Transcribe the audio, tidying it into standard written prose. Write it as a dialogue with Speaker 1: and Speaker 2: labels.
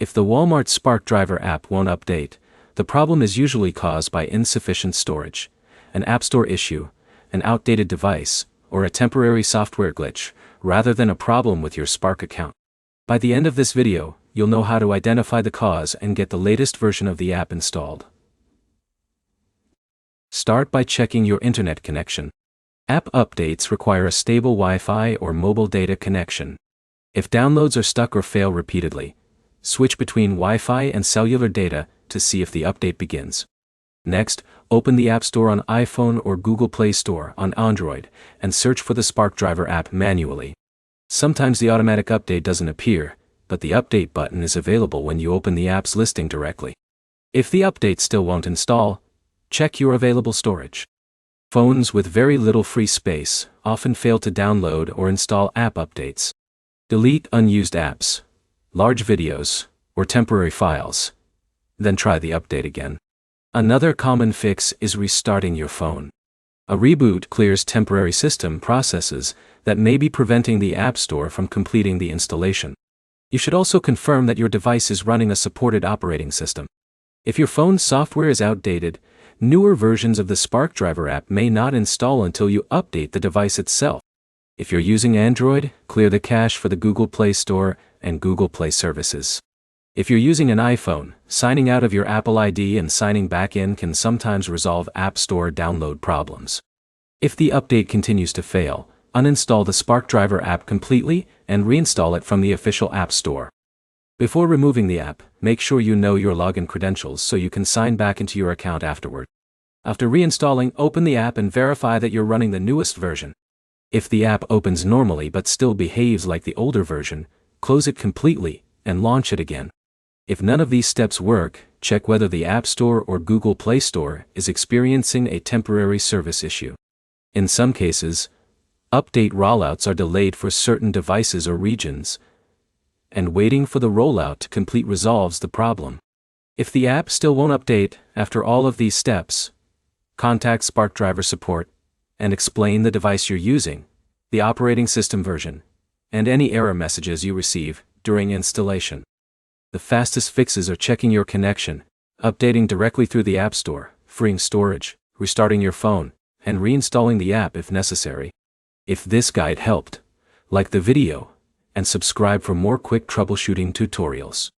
Speaker 1: If the Walmart SparkDriver app won't update, the problem is usually caused by insufficient storage, an App Store issue, an outdated device, or a temporary software glitch, rather than a problem with your Spark account. By the end of this video, you'll know how to identify the cause and get the latest version of the app installed. Start by checking your internet connection. App updates require a stable Wi-Fi or mobile data connection. If downloads are stuck or fail repeatedly, switch between Wi-Fi and cellular data to see if the update begins. Next, open the App Store on iPhone or Google Play Store on Android and search for the SparkDriver app manually. Sometimes the automatic update doesn't appear, but the update button is available when you open the app's listing directly. If the update still won't install, check your available storage. Phones with very little free space often fail to download or install app updates. Delete unused apps, large videos, or temporary files. Then try the update again. Another common fix is restarting your phone. A reboot clears temporary system processes that may be preventing the App Store from completing the installation. You should also confirm that your device is running a supported operating system. If your phone's software is outdated, newer versions of the SparkDriver app may not install until you update the device itself. If you're using Android, clear the cache for the Google Play Store and Google Play services. If you're using an iPhone, signing out of your Apple ID and signing back in can sometimes resolve App Store download problems. If the update continues to fail, uninstall the SparkDriver app completely and reinstall it from the official App Store. Before removing the app, make sure you know your login credentials so you can sign back into your account afterward. After reinstalling, open the app and verify that you're running the newest version. If the app opens normally but still behaves like the older version, close it completely and launch it again. If none of these steps work, check whether the App Store or Google Play Store is experiencing a temporary service issue. In some cases, update rollouts are delayed for certain devices or regions, and waiting for the rollout to complete resolves the problem. If the app still won't update after all of these steps, contact SparkDriver support and explain the device you're using, the operating system version, and any error messages you receive during installation. The fastest fixes are checking your connection, updating directly through the App Store, freeing storage, restarting your phone, and reinstalling the app if necessary. If this guide helped, like the video and subscribe for more quick troubleshooting tutorials.